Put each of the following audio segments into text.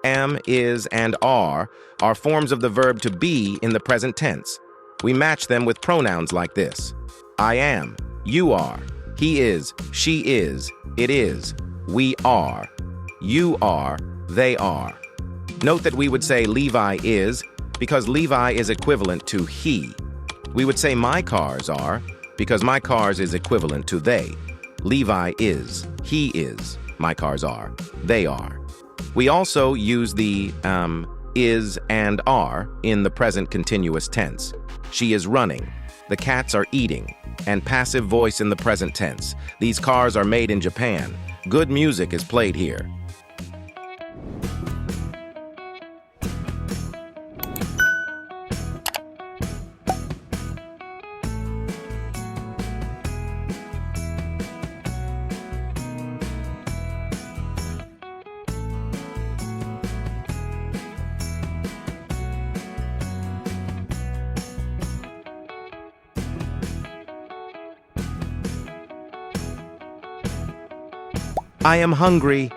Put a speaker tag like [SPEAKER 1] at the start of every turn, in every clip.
[SPEAKER 1] am, is, and are forms of the verb to be in the present tense. We match them with pronouns like this. I am, you are, he is, she is, it is, we are, you are, they are. Note that we would say Levi is because Levi is equivalent to he. We would say my cars are because my cars is equivalent to they. Levi is, he is, my cars are, they are. We also use the is and are in the present continuous tense. She is running, the cats are eating, and passive voice in the present tense. These cars are made in Japan. Good music is played here. I am hungry.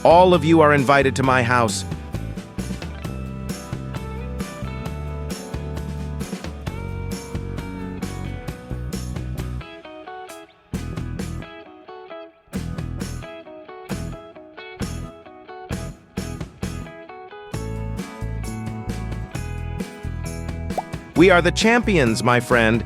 [SPEAKER 1] All of you are invited to my house. We are the champions, my friend.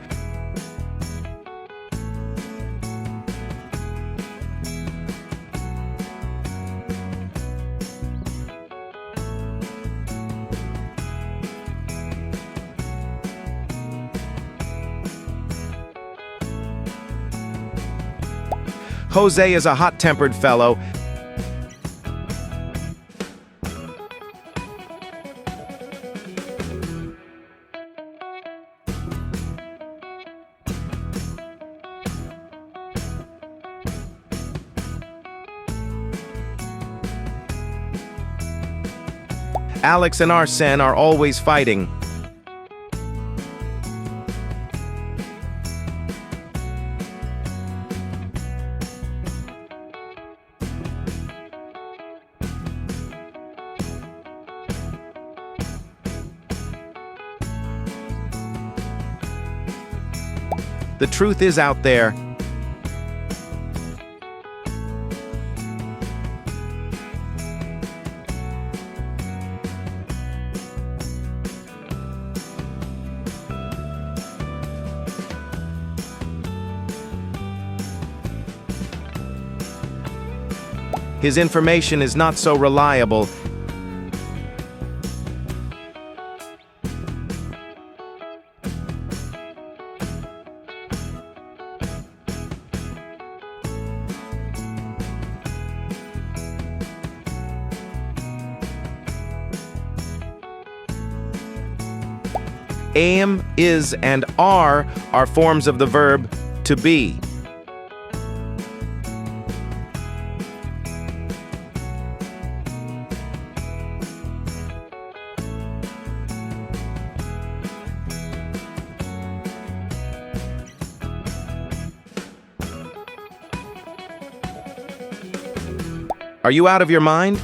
[SPEAKER 1] Jose is a hot-tempered fellow. Alex and Arsene are always fighting. The truth is out there. His information is not so reliable. Am, is, and are forms of the verb to be. Are you out of your mind?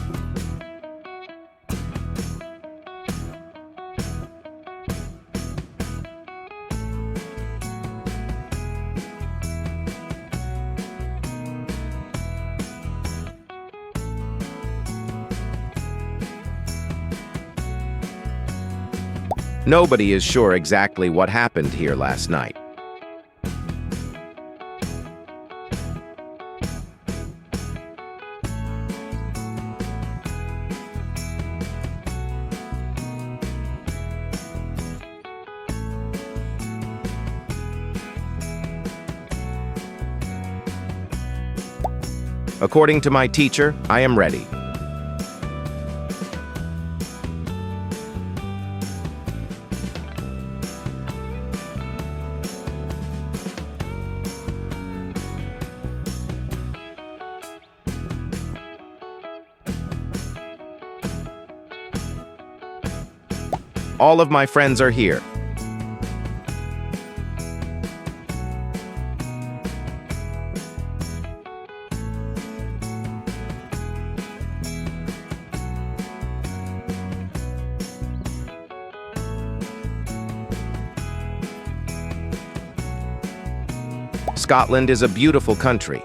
[SPEAKER 1] Nobody is sure exactly what happened here last night. According to my teacher, I am ready. All of my friends are here. Scotland is a beautiful country.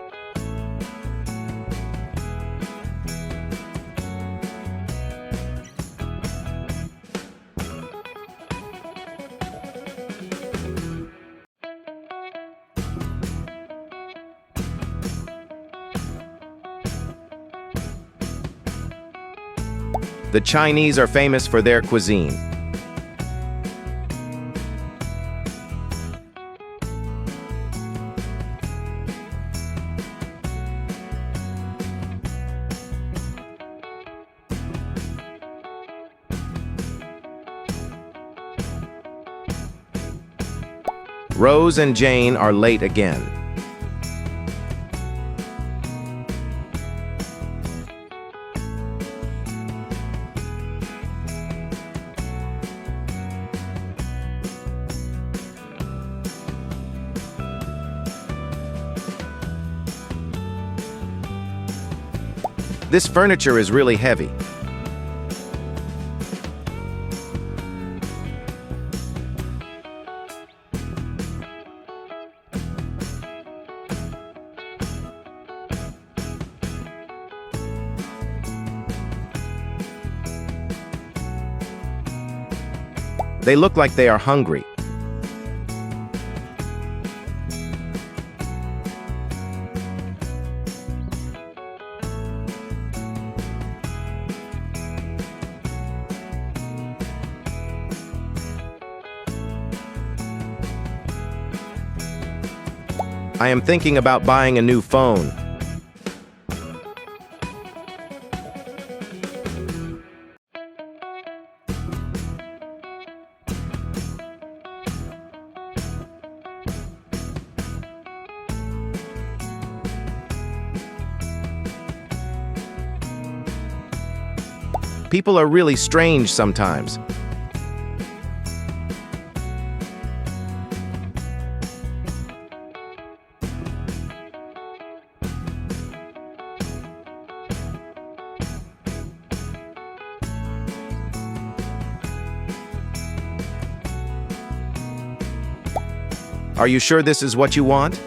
[SPEAKER 1] The Chinese are famous for their cuisine. Rose and Jane are late again. This furniture is really heavy. They look like they are hungry. I am thinking about buying a new phone. People are really strange sometimes. Are you sure this is what you want?